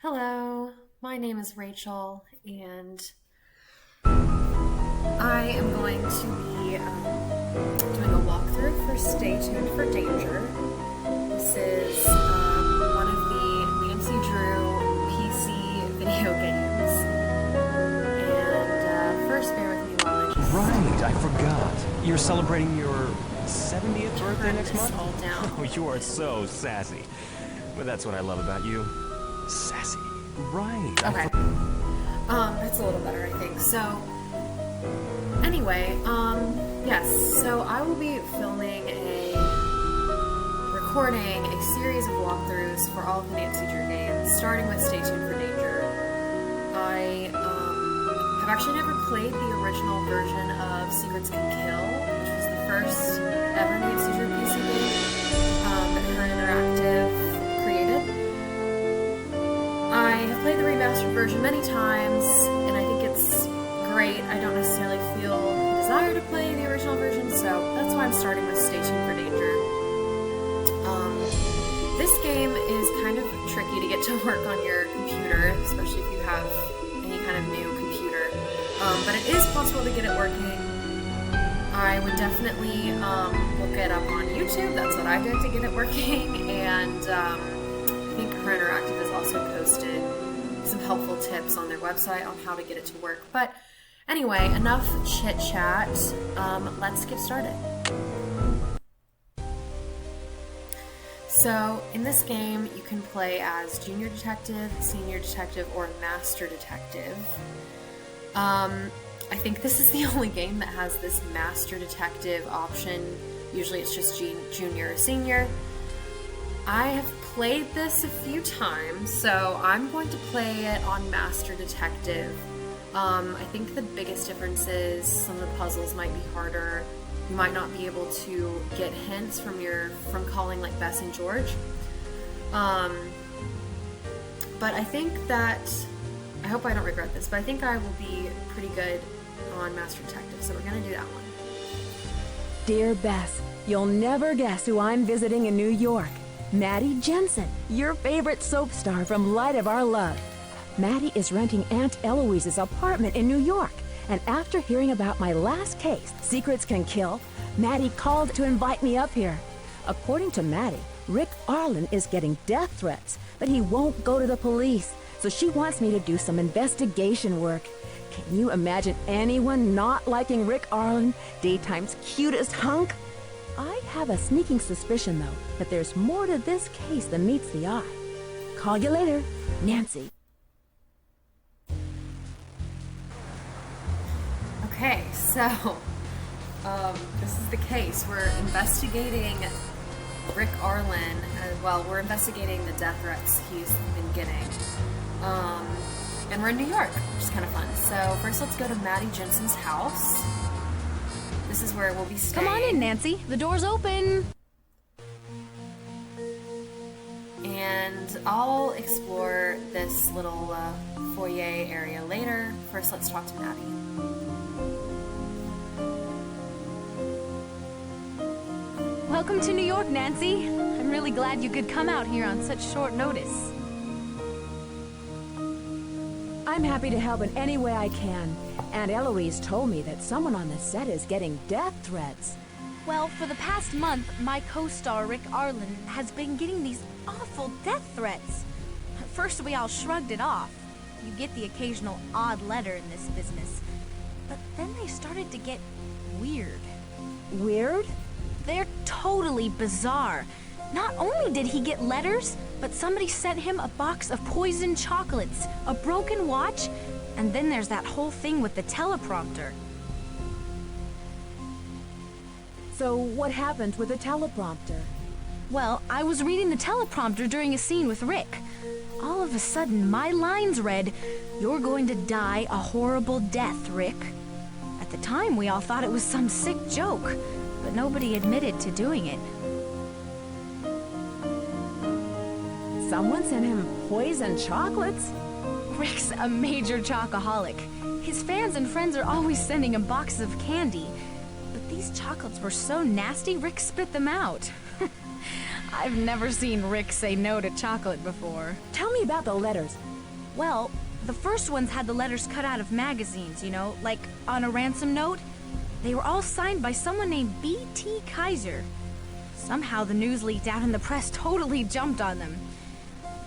Hello, my name is Rachel, and I am going to be doing a walkthrough for Stay Tuned for Danger. This is one of the Nancy Drew PC video games. And first, bear with me while I just... Right, I forgot. You're celebrating your 70th birthday next month? All down. Oh, you are so sassy. But that's what I love about you. Sassy. Right. Okay. That's a little better, I think. So, anyway, yes, so I will be recording a series of walkthroughs for all of the Nancy Drew games, starting with Stay Tuned for Danger. I have actually never played the original version of Secrets Can Kill, which was the first ever Nancy Drew PC game that Her Interactive created. I have played the remastered version many times, and I think it's great. I don't necessarily feel a desire to play the original version, so that's why I'm starting with Stay Tuned for Danger. This game is kind of tricky to get to work on your computer, especially if you have any kind of new computer, but it is possible to get it working. I would definitely look it up on YouTube. That's what I did to get it working, and I think Her Interactive has also posted some helpful tips on their website on how to get it to work. But anyway, enough chit-chat. Let's get started. So, in this game, you can play as Junior Detective, Senior Detective, or Master Detective. I think this is the only game that has this Master Detective option. Usually it's just Junior or Senior. I have played this a few times, so I'm going to play it on Master Detective. I think the biggest difference is some of the puzzles might be harder. You might not be able to get hints from calling like Bess and George. But I think that, I hope I don't regret this, but I think I will be pretty good on Master Detective, so we're gonna do that one. Dear Bess, you'll never guess who I'm visiting in New York. Maddie Jensen, your favorite soap star from Light of Our Love. Maddie is renting Aunt Eloise's apartment in New York, and after hearing about my last case, Secrets Can Kill, Maddie called to invite me up here. According to Maddie, Rick Arlen is getting death threats, but he won't go to the police, so she wants me to do some investigation work. Can you imagine anyone not liking Rick Arlen, daytime's cutest hunk? I have a sneaking suspicion, though, that there's more to this case than meets the eye. Call you later, Nancy. Okay, so, this is the case. We're investigating Rick Arlen. We're investigating the death threats he's been getting. And we're in New York, which is kind of fun. So, first let's go to Maddie Jensen's house. This is where we'll be staying. Come on in, Nancy. The door's open. And I'll explore this little foyer area later. First, let's talk to Maddie. Welcome to New York, Nancy. I'm really glad you could come out here on such short notice. I'm happy to help in any way I can. Aunt Eloise told me that someone on the set is getting death threats. Well, for the past month, my co-star Rick Arlen has been getting these awful death threats. At first, we all shrugged it off. You get the occasional odd letter in this business. But then they started to get weird. Weird? They're totally bizarre. Not only did he get letters, but somebody sent him a box of poisoned chocolates, a broken watch, and then there's that whole thing with the teleprompter. So what happened with the teleprompter? Well, I was reading the teleprompter during a scene with Rick. All of a sudden, my lines read, "You're going to die a horrible death, Rick." At the time, we all thought it was some sick joke, but nobody admitted to doing it. Someone sent him poisoned chocolates? Rick's a major chocoholic. His fans and friends are always sending him boxes of candy. But these chocolates were so nasty, Rick spit them out. I've never seen Rick say no to chocolate before. Tell me about the letters. Well, the first ones had the letters cut out of magazines, you know, like on a ransom note. They were all signed by someone named B.T. Kaiser. Somehow the news leaked out and the press totally jumped on them.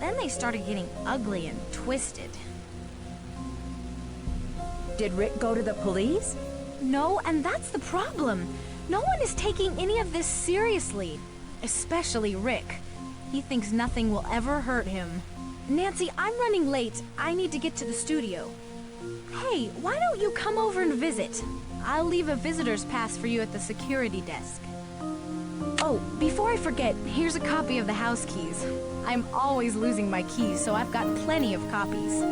Then they started getting ugly and twisted. Did Rick go to the police? No, and that's the problem. No one is taking any of this seriously. Especially Rick. He thinks nothing will ever hurt him. Nancy, I'm running late. I need to get to the studio. Hey, why don't you come over and visit? I'll leave a visitor's pass for you at the security desk. Oh, before I forget, here's a copy of the house keys. I'm always losing my keys, so I've got plenty of copies.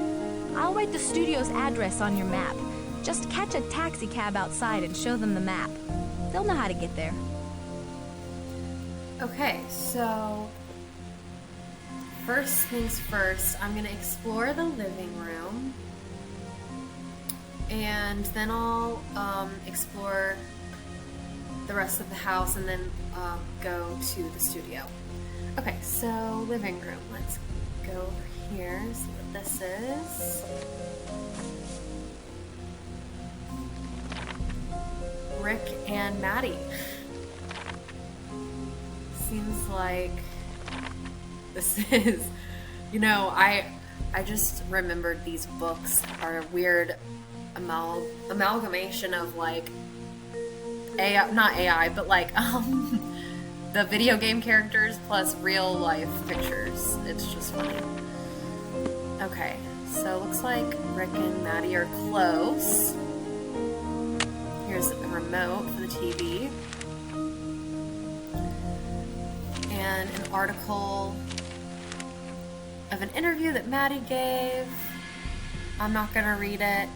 I'll write the studio's address on your map. Just catch a taxi cab outside and show them the map. They'll know how to get there. Okay, so first things first, I'm gonna explore the living room, and then I'll explore the rest of the house, and then go to the studio. Okay, so living room. Let's go over here, see what this is. Rick and Maddie. Seems like this is, you know, I just remembered these books are a weird amalgamation of like AI, not AI, but like the video game characters plus real life pictures. It's just funny. Okay, so it looks like Rick and Maddie are close. Here's a remote for the TV. And an article of an interview that Maddie gave. I'm not gonna read it.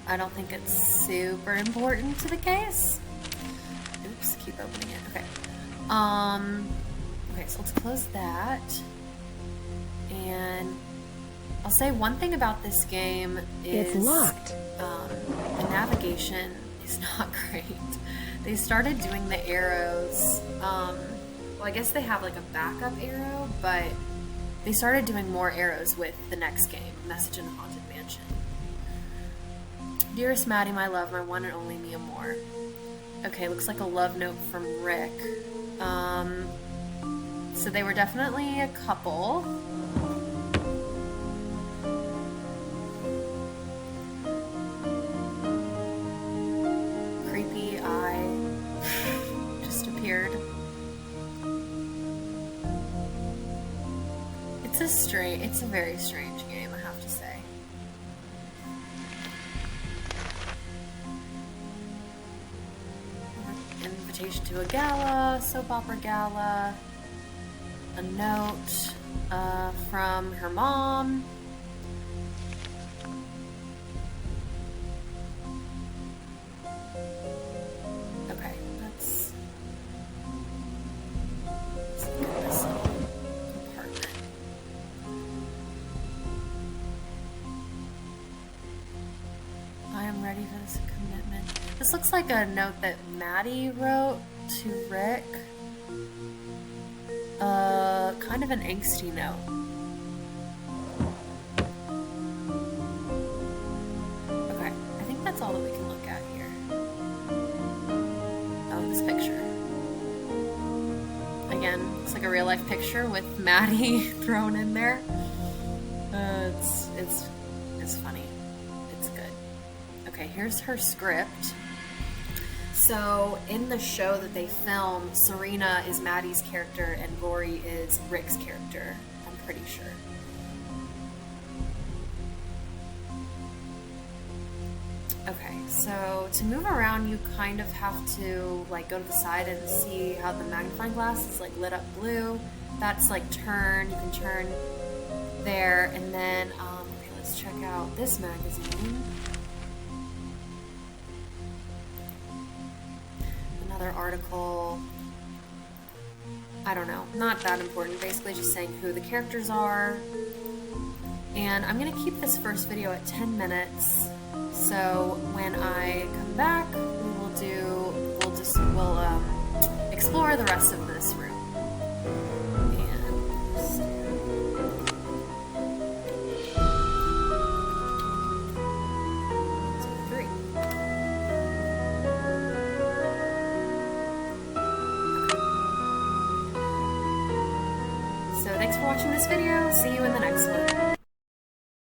I don't think it's super important to the case. Oops, keep opening it. Okay. Okay, so let's close that. And I'll say one thing about this game is It's locked. The navigation is not great. They started doing the arrows. Well, I guess they have like a backup arrow, but they started doing more arrows with the next game, Message in the Haunted Mansion. Dearest Maddie, my love, my one and only me amor. Okay, looks like a love note from Rick. So they were definitely a couple. Creepy eye just appeared. It's a very strange game, I have to say. Invitation to a gala, soap opera gala, a note from her mom. Okay, let's look at this little compartment. I am ready for this commitment. This looks like a note that Maddie wrote to Rick. Kind of an angsty note. Okay, I think that's all that we can look at here. Oh, this picture. Again, looks like a real life picture with Maddie thrown in there. It's funny. It's good. Okay, here's her script. So, in the show that they film, Serena is Maddie's character and Rory is Rick's character, I'm pretty sure. Okay, so to move around, you kind of have to like go to the side and see how the magnifying glass is like lit up blue. That's like turn, you can turn there, and then, okay, let's check out this magazine. Another article, I don't know, not that important, basically just saying who the characters are. And I'm gonna keep this first video at 10 minutes, so when I come back, we'll explore the rest of this room. And So thanks for watching this video. See you in the next one.